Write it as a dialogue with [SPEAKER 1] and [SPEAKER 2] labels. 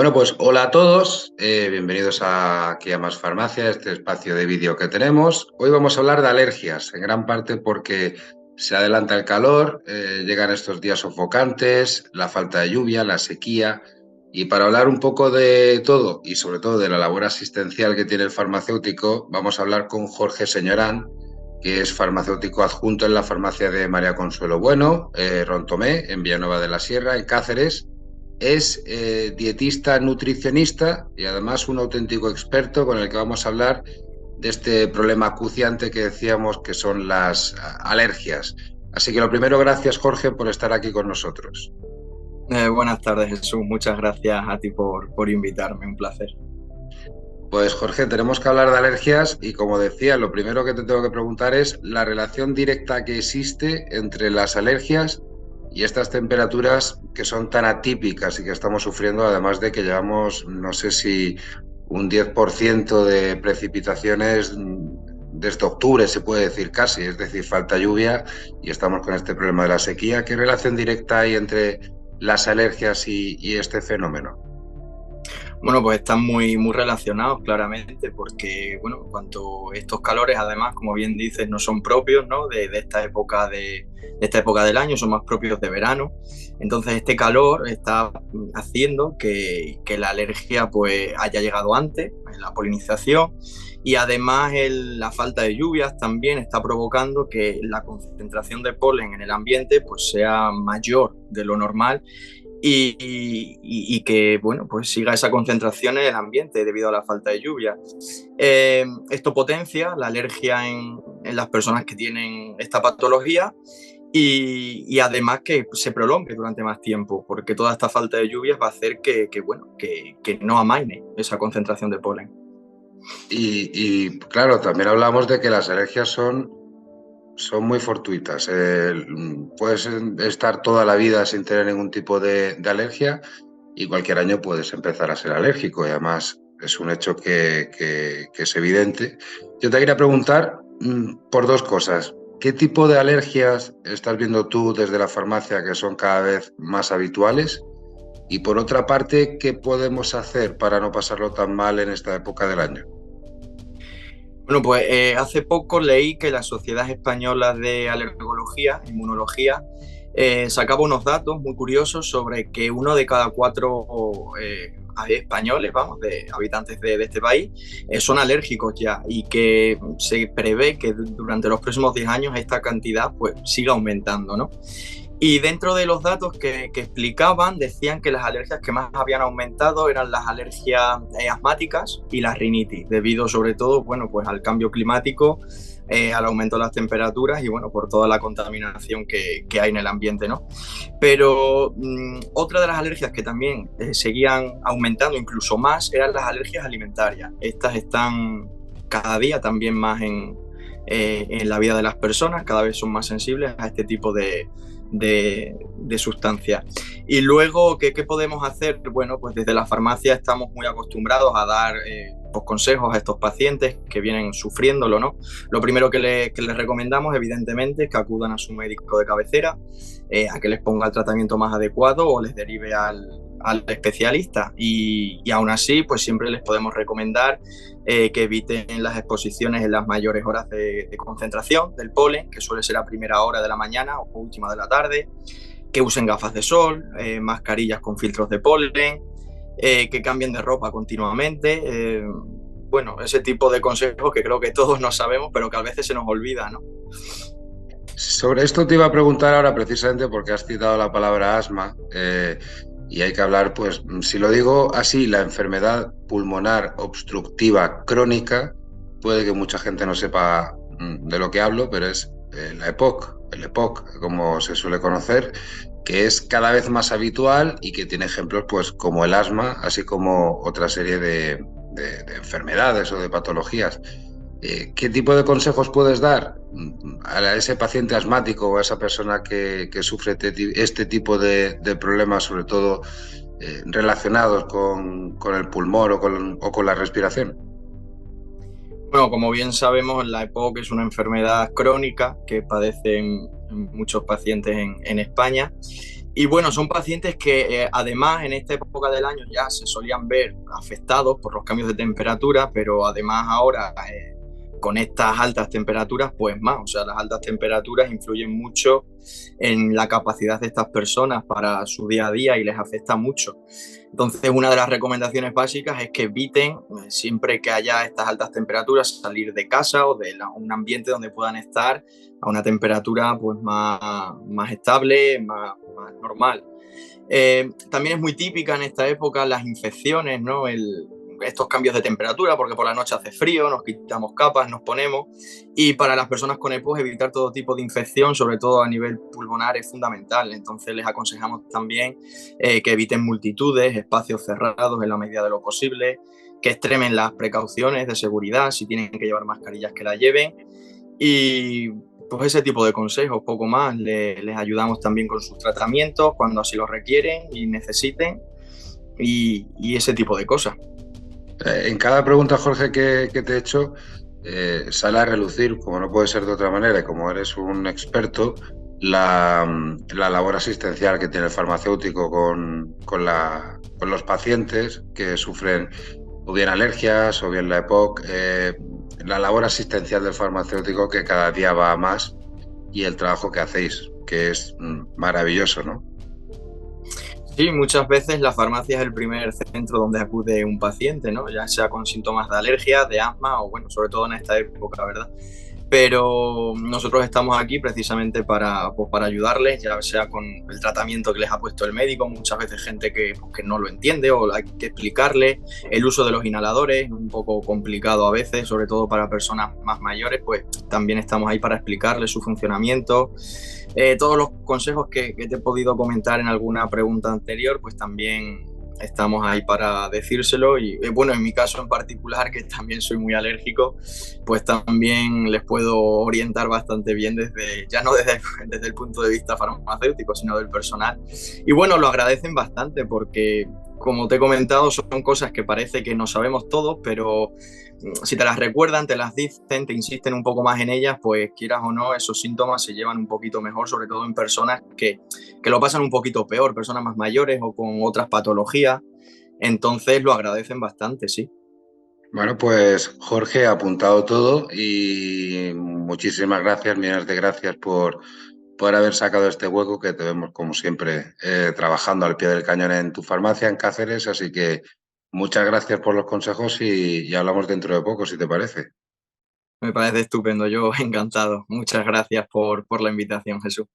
[SPEAKER 1] Bueno, pues hola a todos, bienvenidos aquí a Más Farmacia, este espacio de vídeo que tenemos. Hoy vamos a hablar de alergias, en gran parte porque se adelanta el calor, llegan estos días sofocantes, la falta de lluvia, la sequía. Y para hablar un poco de todo y sobre todo de la labor asistencial que tiene el farmacéutico, vamos a hablar con Jorge Señorán, que es farmacéutico adjunto en la farmacia de María Consuelo Bueno, Rontomé, en Villanueva de la Sierra, en Cáceres. Es dietista nutricionista y además un auténtico experto con el que vamos a hablar de este problema acuciante que decíamos que son las alergias. Así que lo primero, gracias Jorge por estar aquí con nosotros.
[SPEAKER 2] Buenas tardes, Jesús. Muchas gracias a ti por invitarme. Un placer.
[SPEAKER 1] Pues Jorge, tenemos que hablar de alergias y como decía, lo primero que te tengo que preguntar es la relación directa que existe entre las alergias y estas temperaturas que son tan atípicas y que estamos sufriendo, además de que llevamos, no sé si un 10% de precipitaciones desde octubre, se puede decir casi, es decir, falta lluvia y estamos con este problema de la sequía. ¿Qué relación directa hay entre las alergias y este fenómeno?
[SPEAKER 2] Bueno, pues están muy relacionados claramente porque, bueno, cuanto estos calores, además, como bien dices, no son propios, ¿no? de esta época de esta época del año, son más propios de verano. Entonces, este calor está haciendo que la alergia pues haya llegado antes, en la polinización, y además la falta de lluvias también está provocando que la concentración de polen en el ambiente pues sea mayor de lo normal y que bueno, pues siga esa concentración en el ambiente debido a la falta de lluvia. Esto potencia la alergia en las personas que tienen esta patología y además que se prolongue durante más tiempo, porque toda esta falta de lluvias va a hacer que no amaine esa concentración de polen.
[SPEAKER 1] Claro, también hablamos de que las alergias son muy fortuitas. Puedes estar toda la vida sin tener ningún tipo de alergia y cualquier año puedes empezar a ser alérgico y además es un hecho que es evidente. Yo te quería preguntar por dos cosas. ¿Qué tipo de alergias estás viendo tú desde la farmacia que son cada vez más habituales? Y por otra parte, ¿qué podemos hacer para no pasarlo tan mal en esta época del año?
[SPEAKER 2] Bueno, pues hace poco leí que la Sociedad Española de Alergología, Inmunología, sacaba unos datos muy curiosos sobre que uno de cada cuatro españoles, vamos, de habitantes de este país, son alérgicos ya y que se prevé que durante los próximos 10 años esta cantidad pues siga aumentando, ¿no? Y dentro de los datos que explicaban, decían que las alergias que más habían aumentado eran las alergias asmáticas y la rinitis, debido sobre todo, bueno, pues al cambio climático, al aumento de las temperaturas y, bueno, por toda la contaminación que hay en el ambiente, ¿no? Pero otra de las alergias que también seguían aumentando incluso más eran las alergias alimentarias. Estas están cada día también más en la vida de las personas, cada vez son más sensibles a este tipo de sustancias. Y luego, ¿qué podemos hacer? Bueno, pues desde la farmacia estamos muy acostumbrados a dar pues consejos a estos pacientes que vienen sufriéndolo, ¿no? Lo primero que les recomendamos, evidentemente, es que acudan a su médico de cabecera, a que les ponga el tratamiento más adecuado o les derive al especialista. Y aún así, pues siempre les podemos recomendar que eviten las exposiciones en las mayores horas de concentración del polen, que suele ser a primera hora de la mañana o última de la tarde, que usen gafas de sol, mascarillas con filtros de polen, que cambien de ropa continuamente. Bueno, ese tipo de consejos que creo que todos nos sabemos, pero que a veces se nos olvida, ¿no?
[SPEAKER 1] Sobre esto te iba a preguntar ahora precisamente porque has citado la palabra asma y hay que hablar, pues, si lo digo así, la enfermedad pulmonar obstructiva crónica, puede que mucha gente no sepa de lo que hablo, pero es la EPOC, el EPOC, como se suele conocer, que es cada vez más habitual y que tiene ejemplos, pues, como el asma, así como otra serie de enfermedades o de patologías. ¿Qué tipo de consejos puedes dar a ese paciente asmático o a esa persona que sufre este tipo de problemas, sobre todo relacionados con el pulmón o con la respiración?
[SPEAKER 2] Bueno, como bien sabemos, la EPOC es una enfermedad crónica que padecen muchos pacientes en España Y bueno, son pacientes que además en esta época del año ya se solían ver afectados por los cambios de temperatura, pero además ahora con estas altas temperaturas, pues más, o sea, las altas temperaturas influyen mucho en la capacidad de estas personas para su día a día y les afecta mucho. Entonces, una de las recomendaciones básicas es que eviten, siempre que haya estas altas temperaturas, salir de casa o de un ambiente donde puedan estar a una temperatura pues, más estable, más normal. También es muy típica en esta época las infecciones, ¿no? Estos cambios de temperatura, porque por la noche hace frío, nos quitamos capas, nos ponemos. Y para las personas con EPOS, evitar todo tipo de infección, sobre todo a nivel pulmonar, es fundamental. Entonces les aconsejamos también que eviten multitudes, espacios cerrados en la medida de lo posible, que extremen las precauciones de seguridad, si tienen que llevar mascarillas que la lleven. Y pues ese tipo de consejos, poco más. Les ayudamos también con sus tratamientos cuando así lo requieren y necesiten y ese tipo de cosas.
[SPEAKER 1] En cada pregunta, Jorge, que te he hecho, sale a relucir, como no puede ser de otra manera, y como eres un experto, la labor asistencial que tiene el farmacéutico con los pacientes que sufren o bien alergias o bien la EPOC, la labor asistencial del farmacéutico que cada día va a más y el trabajo que hacéis, que es maravilloso, ¿no?
[SPEAKER 2] Sí, muchas veces la farmacia es el primer centro donde acude un paciente, ¿no? Ya sea con síntomas de alergia, de asma o, bueno, sobre todo en esta época, ¿verdad? Pero nosotros estamos aquí precisamente pues, para ayudarles, ya sea con el tratamiento que les ha puesto el médico, muchas veces gente pues, que no lo entiende o hay que explicarle, el uso de los inhaladores, un poco complicado a veces, sobre todo para personas más mayores, pues también estamos ahí para explicarles su funcionamiento. Todos los consejos que te he podido comentar en alguna pregunta anterior, pues también estamos ahí para decírselo y bueno, en mi caso en particular, que también soy muy alérgico, pues también les puedo orientar bastante bien ya no desde el punto de vista farmacéutico, sino del personal. Y bueno, lo agradecen bastante porque, como te he comentado, son cosas que parece que no sabemos todos, pero si te las recuerdan, te las dicen, te insisten un poco más en ellas, pues quieras o no, esos síntomas se llevan un poquito mejor, sobre todo en personas que lo pasan un poquito peor, personas más mayores o con otras patologías. Entonces lo agradecen bastante, sí.
[SPEAKER 1] Bueno, pues Jorge, ha apuntado todo y muchísimas gracias, millones de gracias por haber sacado este hueco que te vemos, como siempre, trabajando al pie del cañón en tu farmacia en Cáceres. Así que muchas gracias por los consejos y hablamos dentro de poco, si te parece.
[SPEAKER 2] Me parece estupendo, yo encantado. Muchas gracias por la invitación, Jesús.